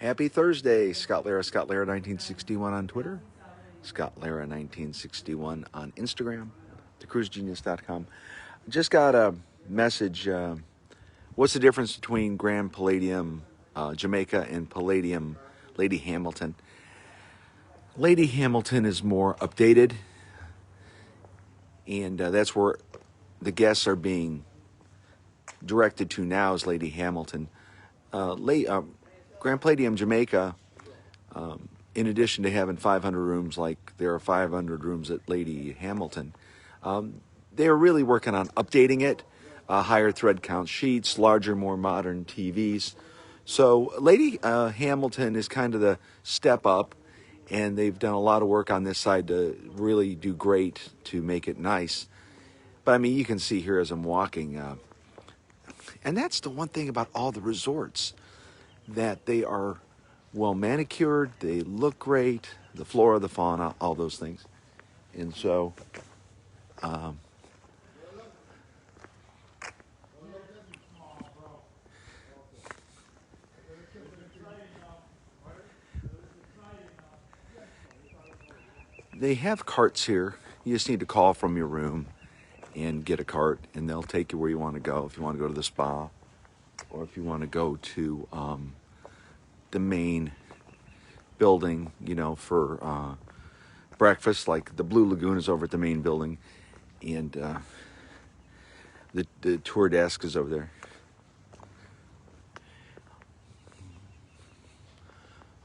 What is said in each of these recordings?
Happy Thursday, Scott Lara, Scott Lara 1961 on Twitter, Scott Lara 1961 on Instagram, thecruisegenius.com. Just got a message. What's the difference between Grand Palladium, Jamaica, and Palladium, Lady Hamilton? Lady Hamilton is more updated, and that's where the guests are being directed to now is Lady Hamilton. Grand Palladium, Jamaica, in addition to having 500 rooms like there are 500 rooms at Lady Hamilton, they're really working on updating it, higher thread count sheets, larger, more modern TVs. So Lady Hamilton is kind of the step up, and they've done a lot of work on this side to really do great to make it nice. But I mean, you can see here as I'm walking, and that's the one thing about all the resorts, that they are well manicured, they look great, the flora, the fauna, all those things. And so, they have carts here. You just need to call from your room and get a cart, and they'll take you where you want to go. If you want to go to the spa, or if you want to go to the main building, for breakfast, like the Blue Lagoon is over at the main building, and the tour desk is over there.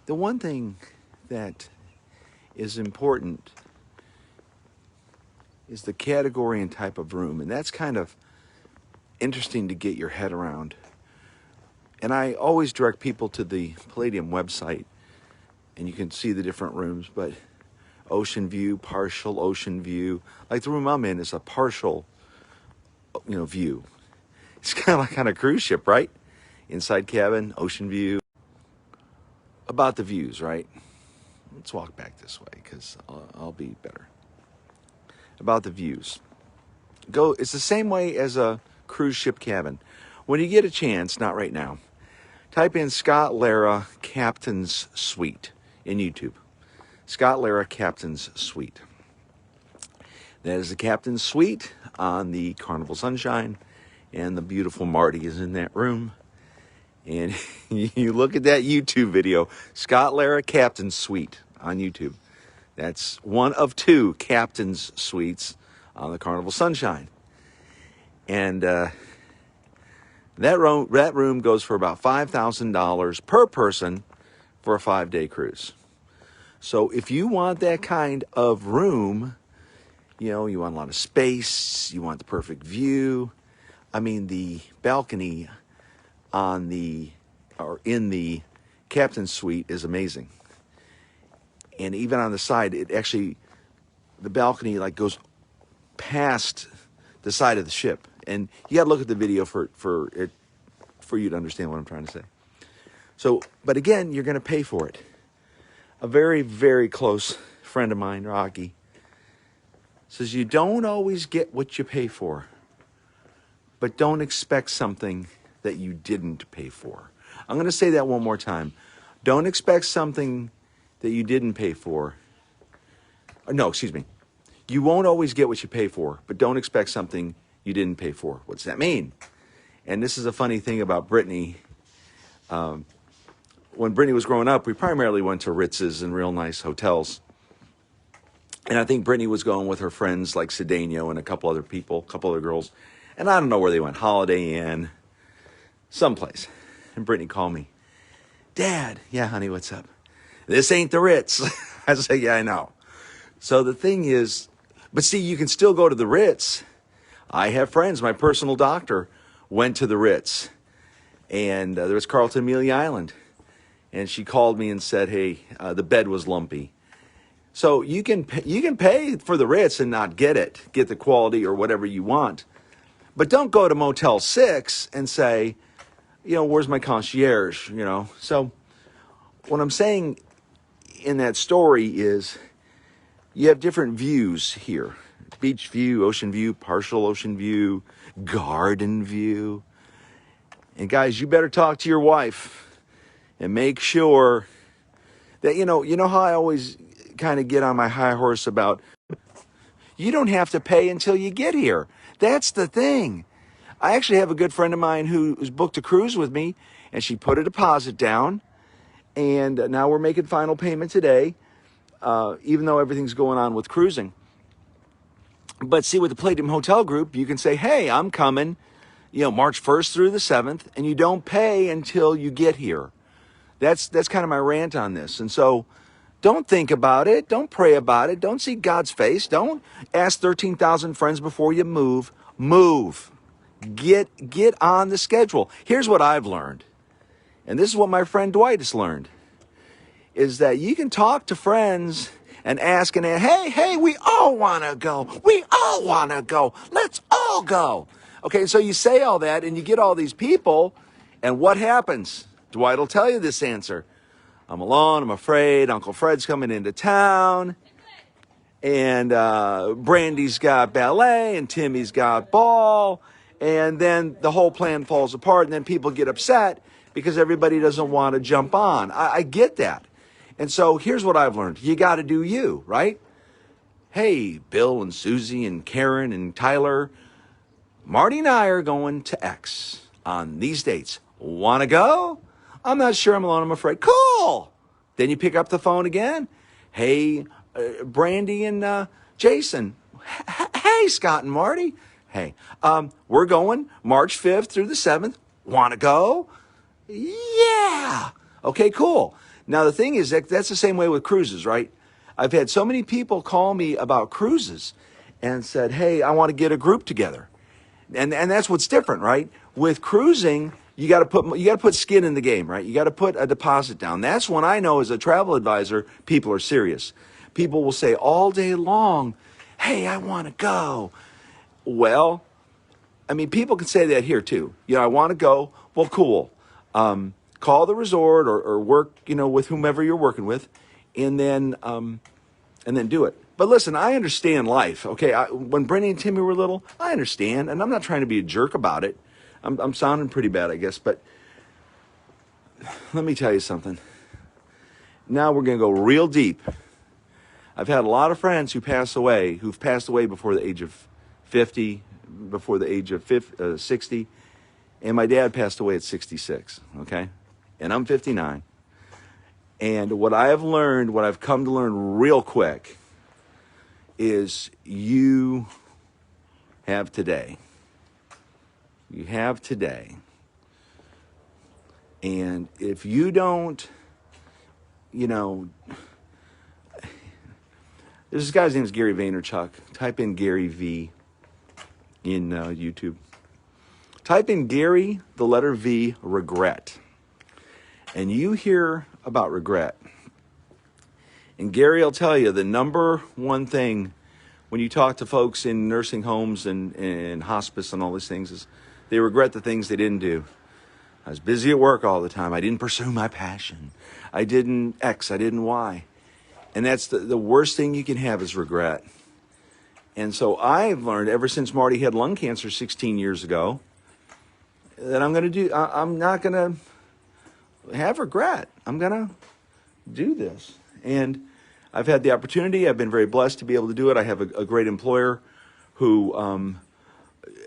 The one thing that is important is the category and type of room, and that's kind of interesting to get your head around. And I always direct people to the Palladium website, and you can see the different rooms, but ocean view, partial ocean view. Like the room I'm in is a partial, view. It's kind of like on a cruise ship, right? Inside cabin, ocean view. About the views, right? Let's walk back this way because I'll be better. About the views. It's the same way as a cruise ship cabin. When you get a chance, not right now, type in Scott Lara Captain's Suite in YouTube. Scott Lara Captain's Suite. That is the Captain's Suite on the Carnival Sunshine, and the beautiful Marty is in that room. And you look at that YouTube video, Scott Lara Captain's Suite on YouTube. That's one of two Captain's Suites on the Carnival Sunshine. And that room goes for about $5,000 per person for a 5-day cruise. So if you want that kind of room, you want a lot of space, you want the perfect view. I mean, the balcony in the Captain's Suite is amazing. And even on the side, the balcony goes past the side of the ship. And you got to look at the video for you to understand what I'm trying to say. So, but again, you're going to pay for it. A very, very close friend of mine, Rocky, says you don't always get what you pay for, but don't expect something that you didn't pay for. I'm going to say that one more time. Don't expect something that you didn't pay for. No, excuse me. You won't always get what you pay for, but don't expect something you didn't pay for. What's that mean? And this is a funny thing about Brittany. When Brittany was growing up, we primarily went to Ritz's and real nice hotels. And I think Brittany was going with her friends like Cedeno and a couple other girls. And I don't know where they went, Holiday Inn, someplace. And Brittany called me, Dad, yeah, honey, what's up? This ain't the Ritz. I say, yeah, I know. So the thing is, but see, you can still go to the Ritz. I have friends, my personal doctor went to the Ritz. And there was Carlton Amelia Island. And she called me and said, hey, the bed was lumpy. So you can pay for the Ritz and not get the quality or whatever you want. But don't go to Motel 6 and say, where's my concierge, So what I'm saying in that story is you have different views here. Beach view, ocean view, partial ocean view, garden view. And guys, you better talk to your wife and make sure that, you know how I always kind of get on my high horse about you don't have to pay until you get here. That's the thing. I actually have a good friend of mine who's booked a cruise with me, and she put a deposit down, and now we're making final payment today, even though everything's going on with cruising. But see, with the Palladium Hotel Group, you can say, hey, I'm coming, March 1st through the 7th, and you don't pay until you get here. That's kind of my rant on this. And so don't think about it. Don't pray about it. Don't see God's face. Don't ask 13,000 friends before you move. Move. Get on the schedule. Here's what I've learned. And this is what my friend Dwight has learned. Is that you can talk to friends and ask, hey, we all want to go. We all want to go. Let's all go. Okay, so you say all that and you get all these people, and what happens? Dwight will tell you this answer. I'm alone. I'm afraid. Uncle Fred's coming into town. And Brandy's got ballet and Timmy's got ball. And then the whole plan falls apart. And then people get upset because everybody doesn't want to jump on. I get that. And so here's what I've learned. You got to do you, right? Hey, Bill and Susie and Karen and Tyler, Marty and I are going to X on these dates. Want to go? I'm not sure. I'm alone. I'm afraid. Cool. Then you pick up the phone again. Hey, Brandy and Jason. Hey, Scott and Marty. Hey, we're going March 5th through the 7th. Want to go? Yeah. Okay, cool. Now, the thing is that's the same way with cruises, right? I've had so many people call me about cruises and said, hey, I want to get a group together. And that's what's different, right? With cruising, you got to put skin in the game, right? You got to put a deposit down. That's when I know as a travel advisor, people are serious. People will say all day long, hey, I want to go. Well, I mean, people can say that here too. I want to go. Well, cool. Call the resort or work, with whomever you're working with, and then do it. But listen, I understand life. Okay, when Brittany and Timmy were little, I understand, and I'm not trying to be a jerk about it. I'm sounding pretty bad, I guess, but let me tell you something. Now we're going to go real deep. I've had a lot of friends who've passed away before the age of 50, before the age of 60, and my dad passed away at 66, okay? And I'm 59. And what I've come to learn real quick is you have today. You have today. And if you don't, there's this guy's name is Gary Vaynerchuk. Type in Gary V in YouTube. Type in Gary, the letter V, regret. And you hear about regret. And Gary will tell you the number one thing when you talk to folks in nursing homes and hospice and all these things is they regret the things they didn't do. I was busy at work all the time. I didn't pursue my passion. I didn't X. I didn't Y. And that's the worst thing you can have is regret. And so I've learned ever since Marty had lung cancer 16 years ago that I'm not going to have regret. I'm going to do this. And I've had the opportunity. I've been very blessed to be able to do it. I have a great employer who,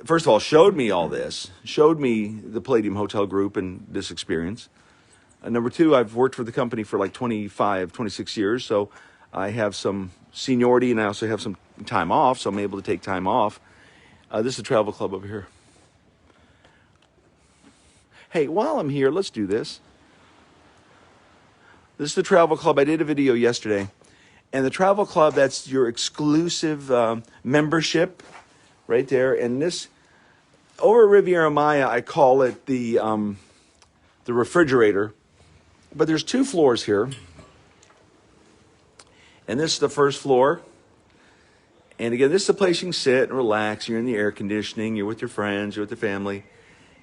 first of all, showed me all this, showed me the Palladium Hotel Group and this experience. Number two, I've worked for the company for like 25, 26 years, so I have some seniority and I also have some time off, so I'm able to take time off. This is a travel club over here. Hey, while I'm here, let's do this. This is the travel club. I did a video yesterday. And the travel club, that's your exclusive membership right there. And this, over at Riviera Maya, I call it the refrigerator. But there's 2 floors here. And this is the first floor. And again, this is the place you can sit and relax. You're in the air conditioning. You're with your friends. You're with the family.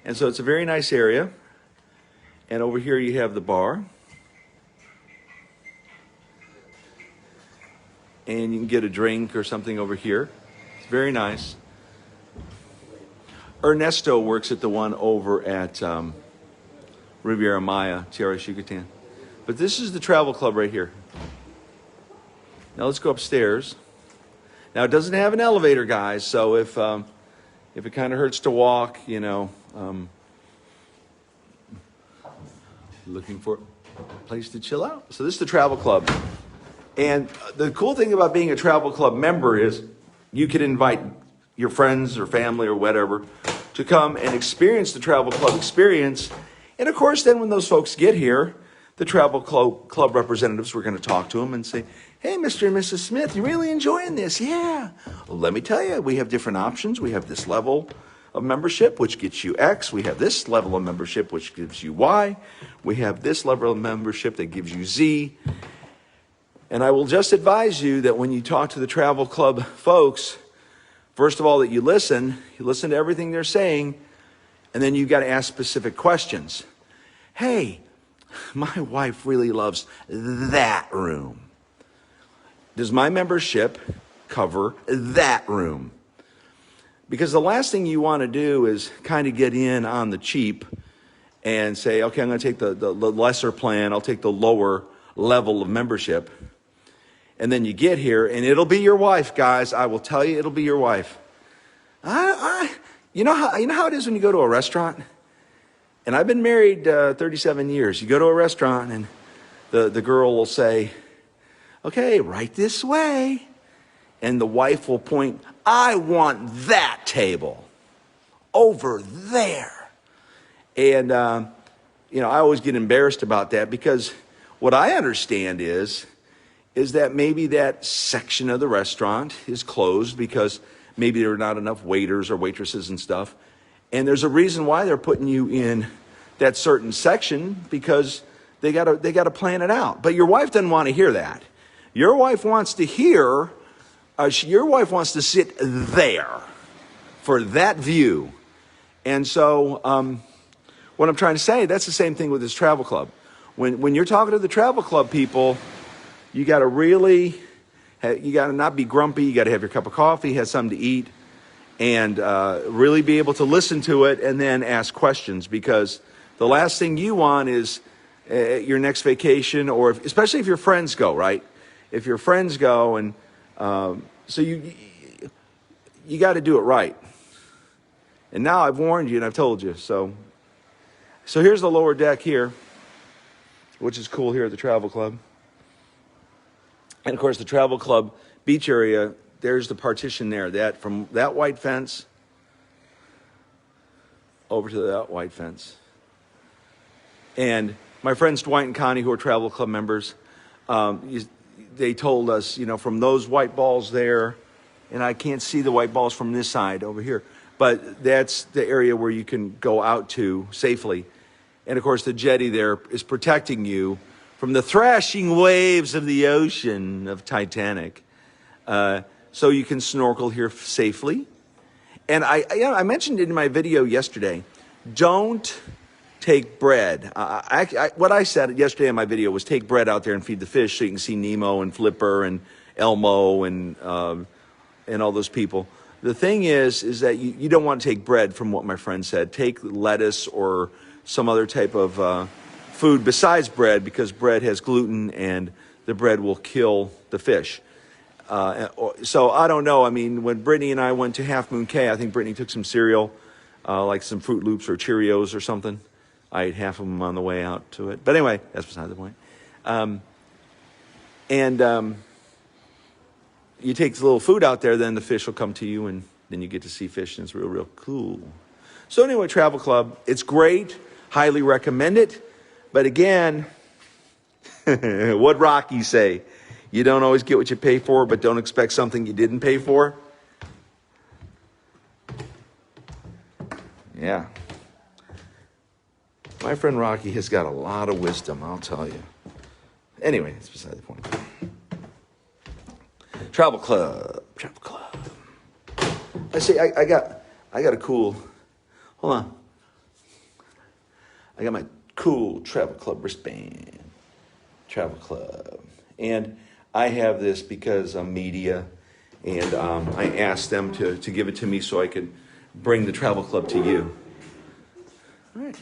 And so it's a very nice area. And over here you have the bar. And you can get a drink or something over here. It's very nice. Ernesto works at the one over at Riviera Maya, Tierra Yucatan. But this is the travel club right here. Now let's go upstairs. Now it doesn't have an elevator, guys, so if it kind of hurts to walk, you know, looking for a place to chill out. So this is the travel club. And the cool thing about being a travel club member is you can invite your friends or family or whatever to come and experience the travel club experience. And of course, then when those folks get here, the travel club representatives, we're going to talk to them and say, hey, Mr. and Mrs. Smith, you really enjoying this? Yeah. Well, let me tell you, we have different options. We have this level of membership, which gets you X. We have this level of membership, which gives you Y. We have this level of membership that gives you Z. And I will just advise you that when you talk to the travel club folks, first of all, that you listen to everything they're saying, and then you've got to ask specific questions. Hey, my wife really loves that room. Does my membership cover that room? Because the last thing you want to do is kind of get in on the cheap and say, okay, I'm going to take the lesser plan. I'll take the lower level of membership. And then you get here, and it'll be your wife, guys. I will tell you, it'll be your wife. You know how it is when you go to a restaurant? And I've been married 37 years. You go to a restaurant, and the girl will say, okay, right this way. And the wife will point, I want that table over there. And, I always get embarrassed about that because what I understand is that maybe that section of the restaurant is closed because maybe there are not enough waiters or waitresses and stuff. And there's a reason why they're putting you in that certain section because they got to plan it out. But your wife doesn't want to hear that. Your wife wants to hear, your wife wants to sit there for that view. And so what I'm trying to say, that's the same thing with this travel club. When you're talking to the travel club people, you got to not be grumpy. You got to have your cup of coffee, have something to eat, and really be able to listen to it and then ask questions, because the last thing you want is your next vacation, or especially if your friends go, right? If your friends go, and so you got to do it right. And now I've warned you and I've told you. So here's the lower deck here, which is cool here at the travel club. And of course, the travel club beach area, there's the partition there. That from that white fence over to that white fence. And my friends Dwight and Connie, who are travel club members, they told us, from those white balls there, and I can't see the white balls from this side over here, but that's the area where you can go out to safely. And of course, the jetty there is protecting you from the thrashing waves of the ocean of Titanic. So you can snorkel here safely. And I mentioned in my video yesterday, don't take bread. What I said yesterday in my video was take bread out there and feed the fish so you can see Nemo and Flipper and Elmo and all those people. The thing is that you don't want to take bread, from what my friend said. Take lettuce or some other type of food besides bread, because bread has gluten and the bread will kill the fish. So I don't know. I mean, when Brittany and I went to Half Moon Cay, I think Brittany took some cereal, like some Fruit Loops or Cheerios or something. I ate half of them on the way out to it. But anyway, that's beside the point. You take a little food out there, then the fish will come to you, and then you get to see fish, and it's real, real cool. So anyway, Travel Club, it's great. Highly recommend it. But again, what Rocky say? You don't always get what you pay for, but don't expect something you didn't pay for. Yeah. My friend Rocky has got a lot of wisdom, I'll tell you. Anyway, that's beside the point. Travel Club. I say I got a cool. Hold on. I got my cool Travel Club wristband. Travel Club. And I have this because I'm media, and I asked them to give it to me so I could bring the Travel Club to you. All right.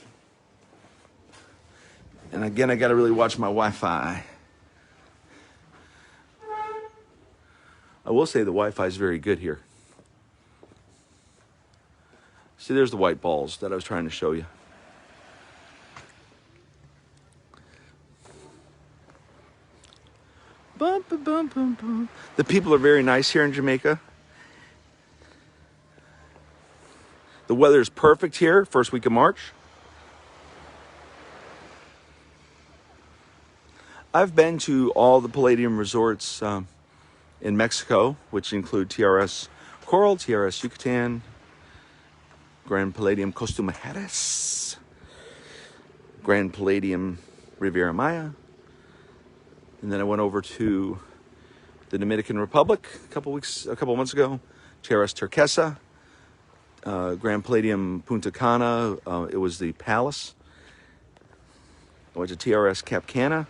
And again, I got to really watch my Wi-Fi. I will say the Wi-Fi is very good here. See, there's the white balls that I was trying to show you. Bum, bum, bum, bum, bum. The people are very nice here in Jamaica. The weather is perfect here, first week of March. I've been to all the Palladium resorts in Mexico, which include TRS Coral, TRS Yucatan, Grand Palladium Costa Mujeres, Grand Palladium Riviera Maya. And then I went over to the Dominican Republic a couple months ago, TRS Turquesa, Grand Palladium Punta Cana, it was the Palace. I went to TRS Cap Cana,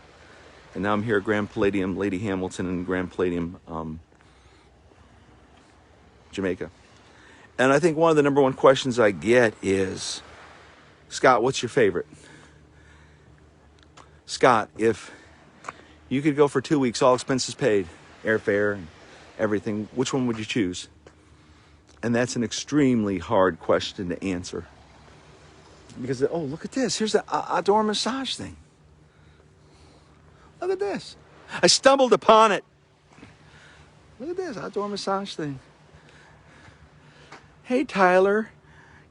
and now I'm here at Grand Palladium Lady Hamilton and Grand Palladium Jamaica. And I think one of the number one questions I get is, Scott, what's your favorite? Scott, if you could go for 2 weeks, all expenses paid, airfare and everything, which one would you choose? And that's an extremely hard question to answer. Because, oh, look at this. Here's the outdoor massage thing. Look at this. I stumbled upon it. Look at this outdoor massage thing. Hey, Tyler.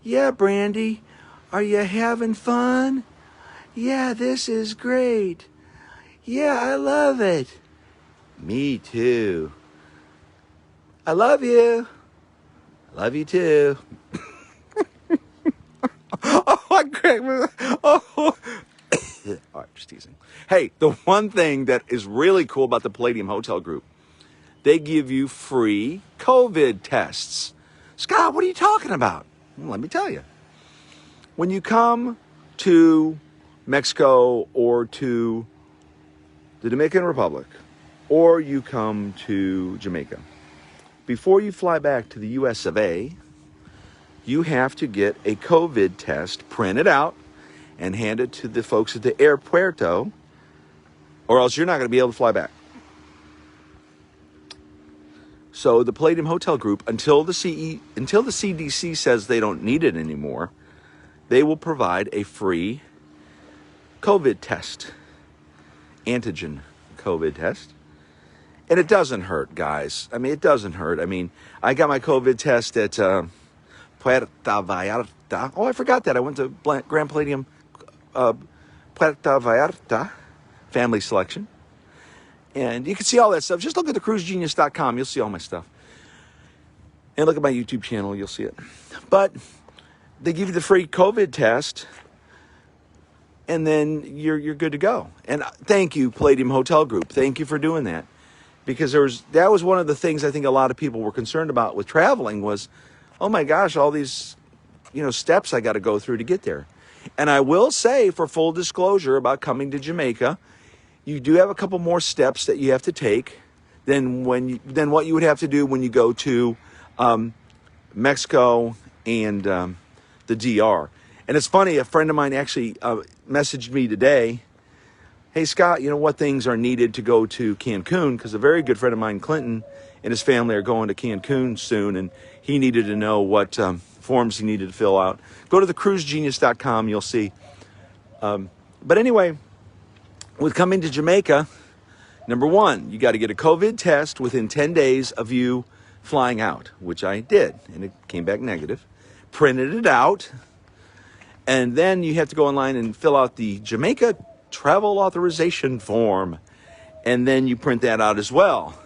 Yeah, Brandy. Are you having fun? Yeah, this is great. Yeah, I love it. Me too. I love you. I love you too. All right, just teasing. Hey, the one thing that is really cool about the Palladium Hotel Group, they give you free COVID tests. Scott, what are you talking about? Well, let me tell you. When you come to Mexico or to the Dominican Republic, or you come to Jamaica, before you fly back to the US of A, you have to get a COVID test printed out and hand it to the folks at the airpuerto, or else you're not going to be able to fly back. So the Palladium Hotel Group, until the CDC says they don't need it anymore, they will provide a free COVID test, antigen COVID test. And it doesn't hurt, guys. I mean, it doesn't hurt. I mean, I got my COVID test at Puerto Vallarta. Oh, I forgot that. I went to Grand Palladium Puerto Vallarta family selection. And you can see all that stuff. Just look at thecruisegenius.com. You'll see all my stuff. And look at my YouTube channel. You'll see it. But they give you the free COVID test, and then you're good to go. And thank you, Palladium Hotel Group. Thank you for doing that. Because that was one of the things I think a lot of people were concerned about with traveling was, oh my gosh, all these, steps I got to go through to get there. And I will say, for full disclosure about coming to Jamaica, you do have a couple more steps that you have to take than what you would have to do when you go to Mexico and the DR. And it's funny, a friend of mine actually messaged me today, hey, Scott, you know what things are needed to go to Cancun? Because a very good friend of mine, Clinton, and his family are going to Cancun soon, and he needed to know what forms he needed to fill out. Go to thecruisegenius.com, you'll see. But anyway, with coming to Jamaica, number one, you got to get a COVID test within 10 days of you flying out, which I did, and it came back negative. Printed it out, and then you have to go online and fill out the Jamaica travel authorization form, and then you print that out as well.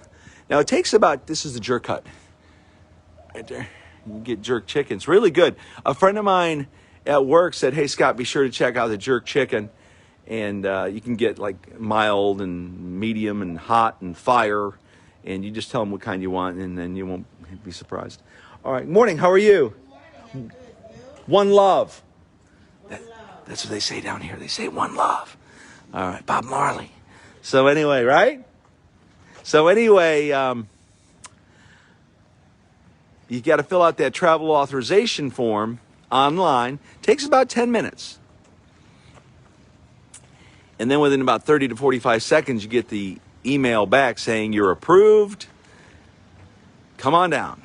Now it takes this is the jerk hut right there. You can get jerk chicken. It's really good. A friend of mine at work said, hey Scott, be sure to check out the jerk chicken, and you can get like mild and medium and hot and fire, and you just tell them what kind you want, and then you won't be surprised. All right, morning, how are you? Morning, good. You? One love. One love. That's what they say down here. They say one love. All right, Bob Marley. So anyway, right? So anyway, you got to fill out that travel authorization form online. Takes about 10 minutes. And then within about 30 to 45 seconds, you get the email back saying you're approved. Come on down.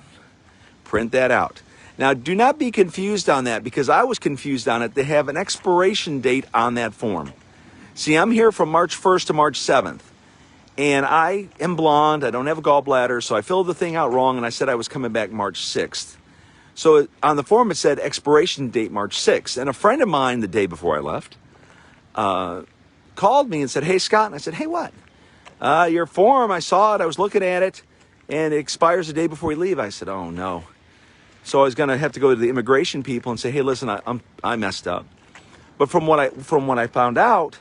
Print that out. Now, do not be confused on that, because I was confused on it. They have an expiration date on that form. See, I'm here from March 1st to March 7th. And I am blonde. I don't have a gallbladder. So I filled the thing out wrong, and I said I was coming back March 6th. So on the form, it said expiration date March 6th. And a friend of mine, the day before I left, called me and said, hey, Scott. And I said, hey, what? Your form, I saw it. I was looking at it. And it expires the day before we leave. I said, oh, no. So I was going to have to go to the immigration people and say, hey, listen, I messed up. But from what I found out,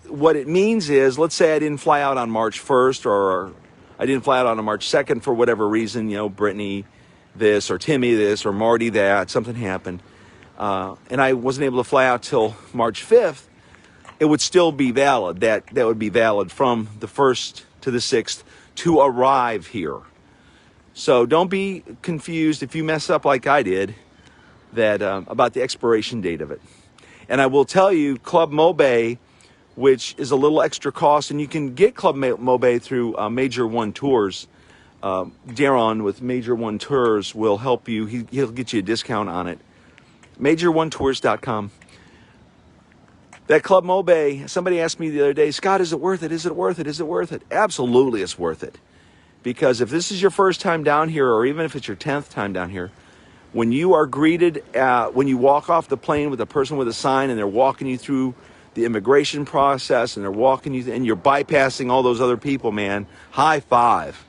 what it means is, let's say I didn't fly out on March 1st, or I didn't fly out on March 2nd for whatever reason, Brittany this, or Timmy this, or Marty that, something happened, and I wasn't able to fly out till March 5th, it would still be valid. That would be valid from the 1st to the 6th to arrive here. So don't be confused if you mess up like I did, that about the expiration date of it. And I will tell you, Club Mobay, which is a little extra cost, and you can get Club Mobay through Major One Tours. Darren with Major One Tours will help you. He'll get you a discount on it. MajorOneTours.com. That Club Mobay, somebody asked me the other day, Scott, is it worth it? Is it worth it? Is it worth it? Absolutely, it's worth it. Because if this is your first time down here, or even if it's your 10th time down here, when you are greeted, when you walk off the plane with a person with a sign, and they're walking you through the immigration process, and they're walking you, and you're bypassing all those other people, man, high five.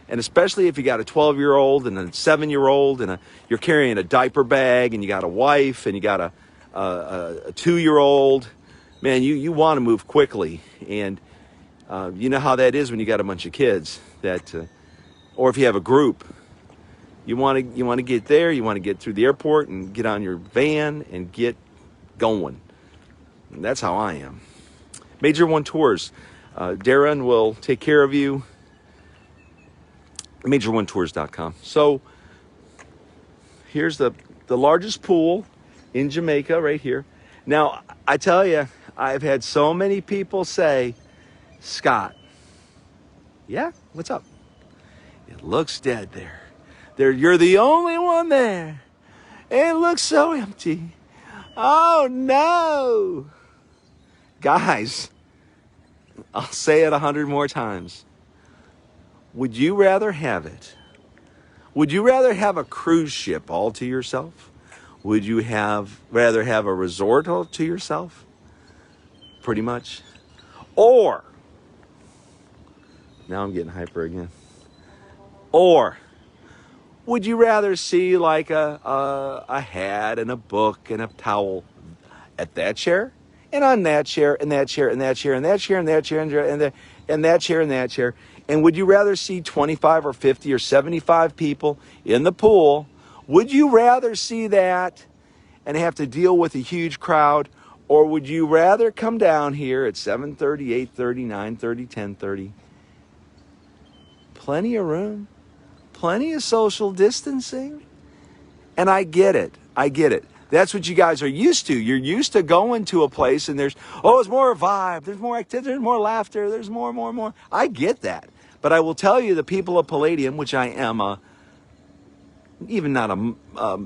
And especially if you got a 12-year-old and a 7-year-old, and you're carrying a diaper bag, and you got a wife, and you got a 2-year-old, man, you want to move quickly. And you know how that is when you got a bunch of kids, or if you have a group, you want to get there, you want to get through the airport and get on your van and get going. And that's how I am. Major One Tours. Darren will take care of you. MajorOneTours.com. So here's the largest pool in Jamaica right here. Now, I tell you, I've had so many people say, Scott, yeah, what's up? It looks dead there. You're the only one there. It looks so empty. Oh, no. Guys, I'll say it 100 more times. Would you rather have it? Would you rather have a cruise ship all to yourself? Would you rather have a resort all to yourself? Pretty much. Or, now I'm getting hyper again. Or, would you rather see like a hat and a book and a towel at that chair, and on that chair, and that chair, and that chair, and that chair, and that chair, and that chair, and that chair? And would you rather see 25 or 50 or 75 people in the pool? Would you rather see that and have to deal with a huge crowd? Or would you rather come down here at 7:30, 8:30, 9:30, 10:30? Plenty of room, plenty of social distancing. And I get it. I get it. That's what you guys are used to. You're used to going to a place and there's more vibe, there's more activity, there's more laughter, there's more. I get that. But I will tell you, the people of Palladium, which I am even not a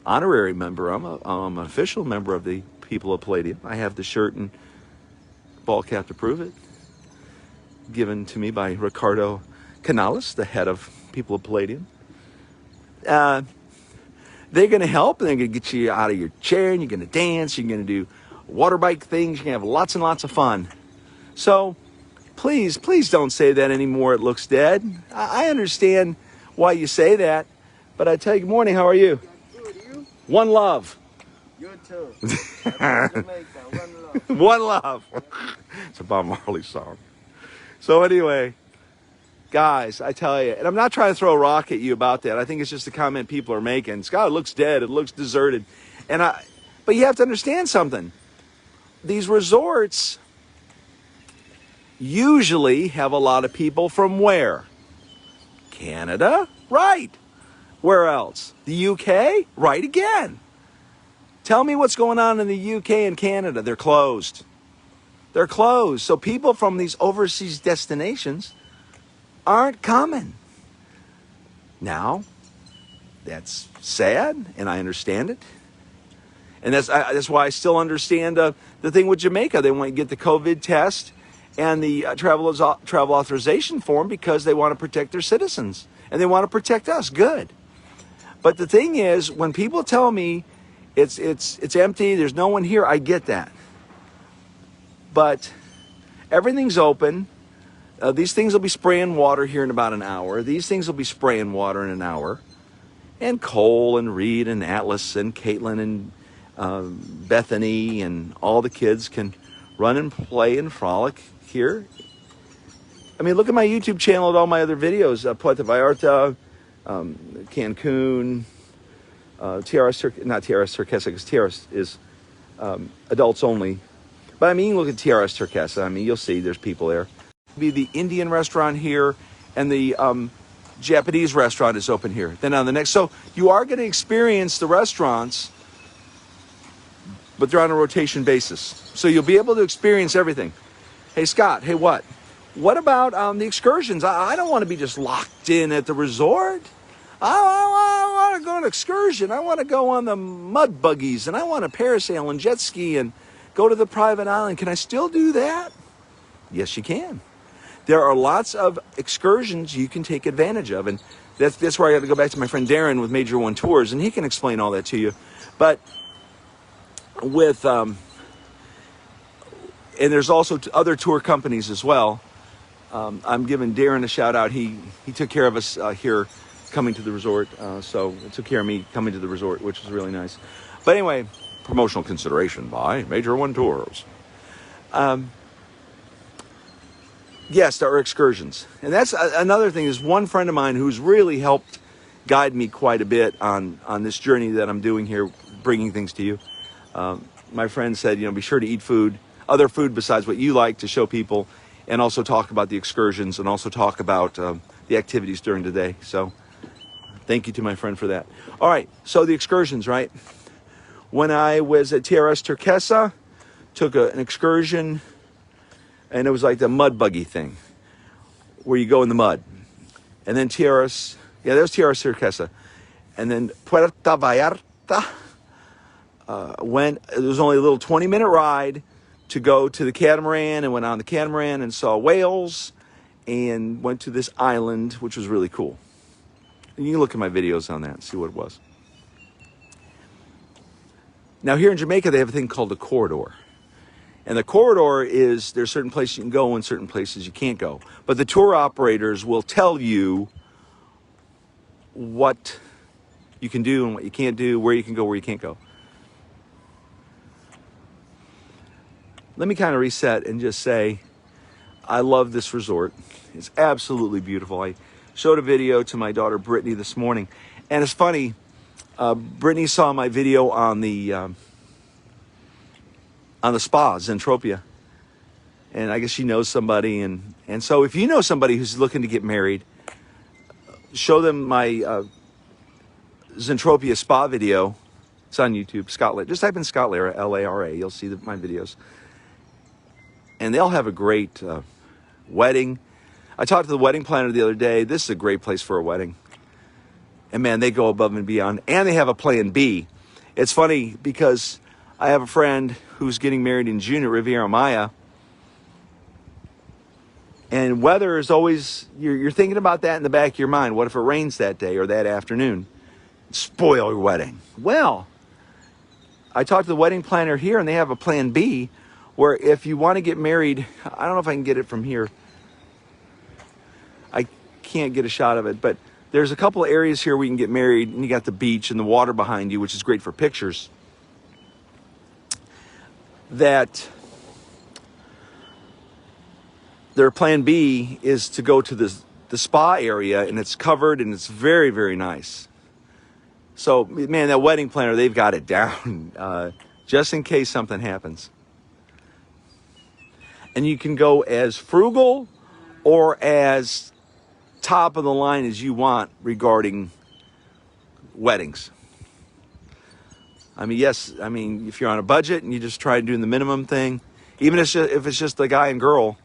honorary member, I'm an official member of the people of Palladium. I have the shirt and ball cap to prove it, given to me by Ricardo Canales, the head of people of Palladium. They're going to help, and they're going to get you out of your chair, and you're going to dance, you're going to do water bike things, you're going to have lots and lots of fun. So please don't say that anymore. It looks dead. I understand why you say that, but I tell you, good morning, how are you? Good, you? One love. You too. Jamaica, one love. One love. It's a Bob Marley song. So anyway, guys, I tell you, and I'm not trying to throw a rock at you about that. I think it's just a comment people are making. Scott, it looks dead. It looks deserted. But you have to understand something. These resorts usually have a lot of people from where? Canada? Right. Where else? The UK? Right again. Tell me what's going on in the UK and Canada. They're closed. They're closed. So people from these overseas destinations aren't coming. Now, that's sad, and I understand it. And that's why I still understand the thing with Jamaica. They want to get the COVID test and the travel authorization form because they want to protect their citizens. And they want to protect us. Good. But the thing is, when people tell me it's empty, there's no one here, I get that. But everything's open. These things will be spraying water here in about an hour. These things will be spraying water in an hour. And Cole and Reed and Atlas and Caitlin and Bethany and all the kids can run and play and frolic here. I mean, look at my YouTube channel at all my other videos. Puerto Vallarta, Cancun, not TRS Turquesa, because TRS is adults only. But I mean, look at TRS Turquesa. I mean, you'll see there's people there. Be the Indian restaurant here, and the Japanese restaurant is open here. Then on the next, so you are going to experience the restaurants, but they're on a rotation basis. So you'll be able to experience everything. Hey, Scott, hey, what? What about the excursions? I don't want to be just locked in at the resort. I want to go on an excursion. I want to go on the mud buggies, and I want to parasail and jet ski and go to the private island. Can I still do that? Yes, you can. There are lots of excursions you can take advantage of, and that's where I got to go back to my friend Darren with Major One Tours, and he can explain all that to you. But with and there's also other tour companies as well. I'm giving Darren a shout out. He took care of us here coming to the resort, so it took care of me coming to the resort, which was really nice. But anyway, promotional consideration by Major One Tours. Yes, there are excursions. And that's another thing. Is one friend of mine who's really helped guide me quite a bit on this journey that I'm doing here, bringing things to you. My friend said, be sure to eat other food besides what you like, to show people, and also talk about the excursions, and also talk about the activities during the day. So thank you to my friend for that. All right, so the excursions, right? When I was at TRS Turquesa, took an excursion, and it was like the mud buggy thing, where you go in the mud. And then there's TRS Turquesa. And then Puerto Vallarta, it was only a little 20-minute ride to go to the catamaran, and went on the catamaran and saw whales and went to this island, which was really cool. And you can look at my videos on that and see what it was. Now here in Jamaica, they have a thing called the corridor. And the corridor is, there's certain places you can go and certain places you can't go. But the tour operators will tell you what you can do and what you can't do, where you can go, where you can't go. Let me kind of reset and just say, I love this resort. It's absolutely beautiful. I showed a video to my daughter Brittany this morning. And it's funny, Brittany saw my video on the spa, Zentropia. And I guess she knows somebody. And so if you know somebody who's looking to get married, show them my Zentropia spa video. It's on YouTube, Scott. Just type in Scott Lara, L-A-R-A. You'll see my videos. And they'll have a great wedding. I talked to the wedding planner the other day. This is a great place for a wedding. And man, they go above and beyond. And they have a plan B. It's funny because I have a friend who's getting married in June at Riviera Maya. And weather is always, you're thinking about that in the back of your mind. What if it rains that day or that afternoon? Spoil your wedding. Well, I talked to the wedding planner here, and they have a plan B, where if you want to get married, I don't know if I can get it from here. I can't get a shot of it, but there's a couple of areas here where you can get married, and you got the beach and the water behind you, which is great for pictures. That their plan B is to go to the spa area, and it's covered, and it's very, very nice. So, man, that wedding planner, they've got it down, just in case something happens. And you can go as frugal or as top of the line as you want regarding weddings. I mean, yes, I mean, if you're on a budget and you just try doing the minimum thing, even if it's just the guy and girl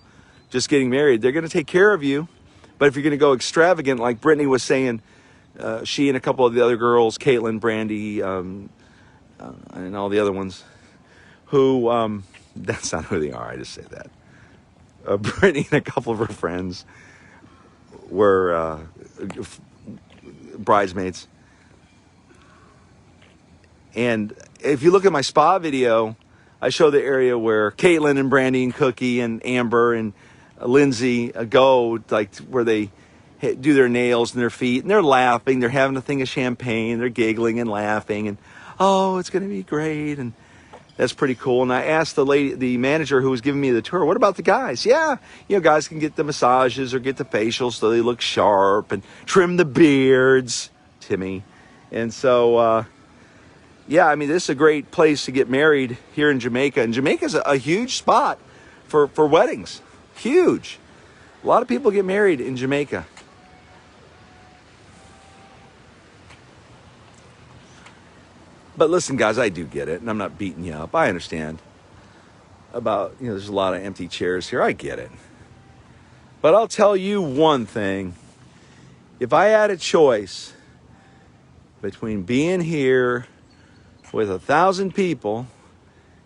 just getting married, they're going to take care of you. But if you're going to go extravagant, like Brittany was saying, she and a couple of the other girls, Caitlin, Brandy, and all the other ones, who, that's not who they are, I just say that. Brittany and a couple of her friends were bridesmaids. And if you look at my spa video, I show the area where Caitlin and Brandy and Cookie and Amber and Lindsay go, like where they do their nails and their feet, and they're laughing, they're having a thing of champagne, they're giggling and laughing, and oh, it's going to be great, and that's pretty cool. And I asked the manager who was giving me the tour, what about the guys? Yeah, guys can get the massages or get the facials so they look sharp and trim the beards, Timmy. And so, yeah, I mean, this is a great place to get married here in Jamaica. And Jamaica's a huge spot for weddings. Huge. A lot of people get married in Jamaica. But listen, guys, I do get it, and I'm not beating you up. I understand about, there's a lot of empty chairs here. I get it. But I'll tell you one thing. If I had a choice between being here with 1,000 people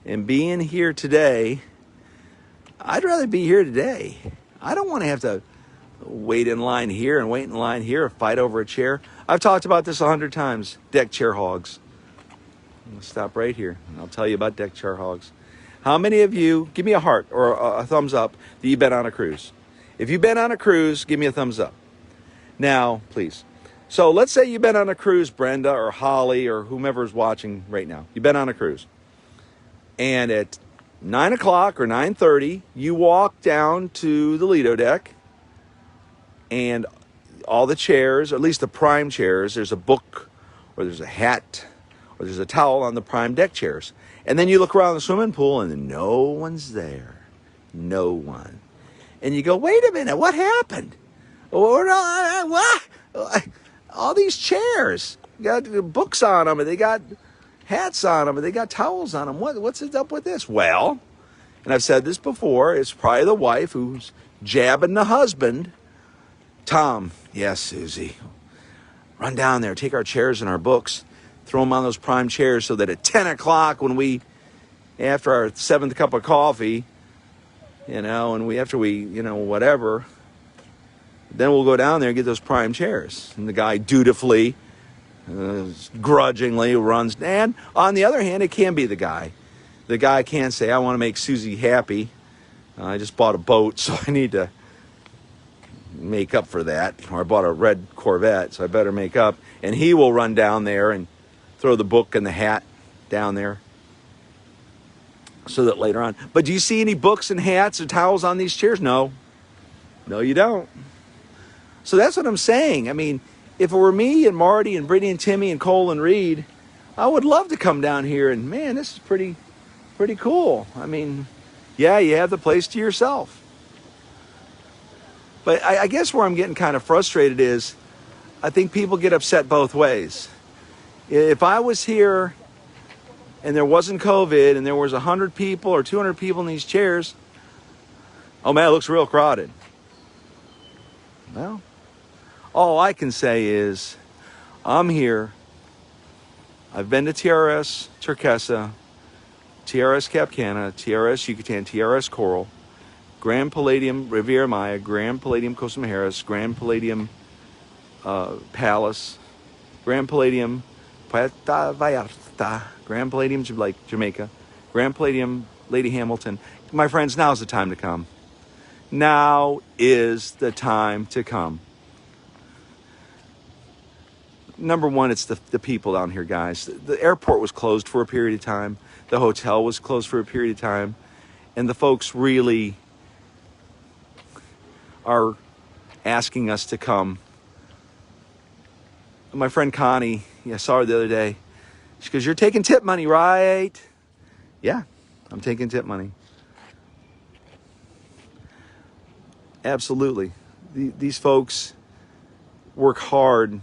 and being here today, I'd rather be here today. I don't want to have to wait in line here and wait in line here or fight over a chair. I've talked about this 100 times, deck chair hogs. I'm going to stop right here and I'll tell you about deck chair hogs. How many of you, give me a heart or a thumbs up that you've been on a cruise? If you've been on a cruise, give me a thumbs up. Now, please. So let's say you've been on a cruise, Brenda or Holly or whomever's watching right now. You've been on a cruise. And at 9 o'clock or 9:30, you walk down to the Lido deck and all the chairs, or at least the prime chairs, there's a book or there's a hat or there's a towel on the prime deck chairs. And then you look around the swimming pool and no one's there. No one. And you go, wait a minute, what happened? What? All these chairs got books on them and they got hats on them and they got towels on them. What's it up with this? Well, and I've said this before, it's probably the wife who's jabbing the husband. Tom, yes, Susie, run down there, take our chairs and our books, throw them on those prime chairs so that at 10 o'clock after our 7th cup of coffee, and after we, whatever, then we'll go down there and get those prime chairs. And the guy dutifully, grudgingly runs. And on the other hand, it can be the guy. The guy can say, I want to make Susie happy. I just bought a boat, so I need to make up for that. Or I bought a red Corvette, so I better make up. And he will run down there and throw the book and the hat down there so that later on. But do you see any books and hats or towels on these chairs? No. No, you don't. So that's what I'm saying. I mean, if it were me and Marty and Brittany and Timmy and Cole and Reed, I would love to come down here and, man, this is pretty cool. I mean, yeah, you have the place to yourself. But I guess where I'm getting kind of frustrated is I think people get upset both ways. If I was here and there wasn't COVID and there was 100 people or 200 people in these chairs, oh man, it looks real crowded. Well, all I can say is I'm here. I've been to TRS Turquesa, TRS Cap Cana, TRS Yucatan, TRS Coral, Grand Palladium Riviera Maya, Grand Palladium Costa Mujeres, Grand Palladium Palace, Grand Palladium Puerto Vallarta, Grand Palladium Lake Jamaica, Grand Palladium Lady Hamilton. My friends, now's the time to come. Now is the time to come. Number one, it's the people down here, guys. The airport was closed for a period of time. The hotel was closed for a period of time. And the folks really are asking us to come. My friend Connie, I saw her the other day. She goes, you're taking tip money, right? Yeah, I'm taking tip money. Absolutely. These folks work hard.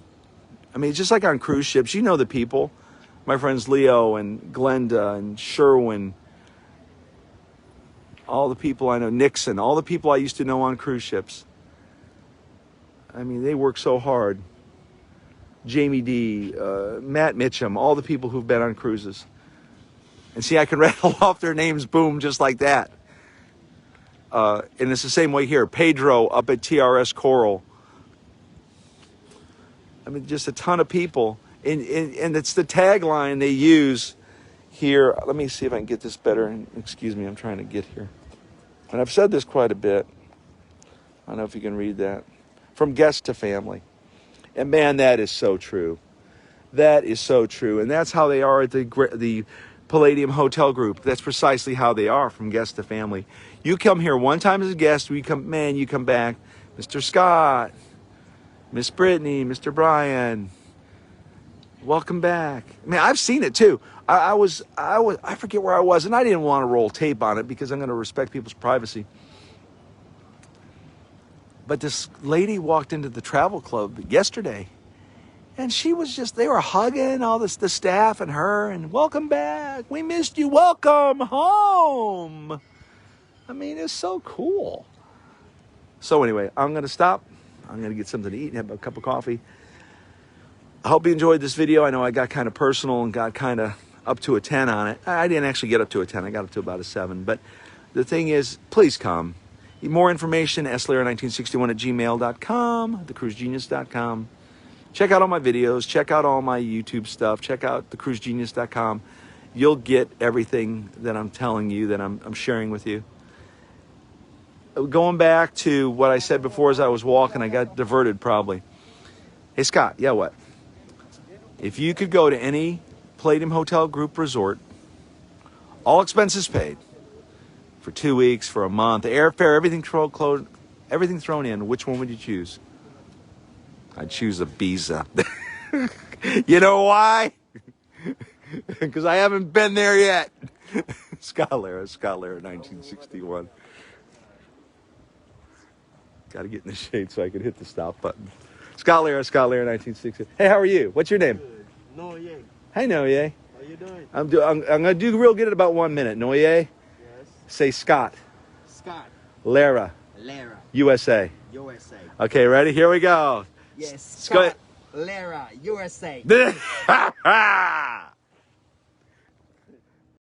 I mean, just like on cruise ships, the people. my friends Leo and Glenda and Sherwin, all the people I know, Nixon, all the people I used to know on cruise ships. I mean, they work so hard. Jamie D, Matt Mitchum, all the people who've been on cruises. And see, I can rattle off their names, boom, just like that. And it's the same way here. Pedro up at TRS Coral. I mean, just a ton of people. And it's the tagline they use here. Let me see if I can get this better. Excuse me, I'm trying to get here. And I've said this quite a bit. I don't know if you can read that. From guest to family. And man, that is so true. That is so true. And that's how they are at the Palladium Hotel Group. That's precisely how they are, from guest to family. You come here one time as a guest, you come back. Mr. Scott, Miss Brittany, Mr. Brian, welcome back. Man, I've seen it too. I forget where I was, and I didn't want to roll tape on it because I'm going to respect people's privacy. But this lady walked into the travel club yesterday, and she was they were hugging all the staff and her, and welcome back. We missed you. Welcome home. I mean, it's so cool. So anyway, I'm going to stop. I'm going to get something to eat and have a cup of coffee. I hope you enjoyed this video. I know I got kind of personal and got kind of up to a 10 on it. I didn't actually get up to a 10. I got up to about a 7. But the thing is, please come. More information, slayer1961@gmail.com, thecruisegenius.com. Check out all my videos. Check out all my YouTube stuff. Check out thecruisegenius.com. You'll get everything that I'm telling you, that I'm sharing with you. Going back to what I said before as I was walking, I got diverted probably. Hey, Scott, yeah, what? If you could go to any Palladium Hotel Group resort, all expenses paid, for 2 weeks, for a month, airfare, everything thrown in, which one would you choose? I'd choose Ibiza. You know why? Because I haven't been there yet. Scott Lara, 1961. Got to get in the shade so I could hit the stop button. Scott Lara, 1960. Hey, how are you? What's your name? Good. Noye. Hey, Noye. How you doing? I'm going to do real good at about 1 minute. Noye, Yes. say Scott. Scott. Lara, Lara. USA. USA. Okay, ready? Here we go. Yes. Scott. Lara. USA.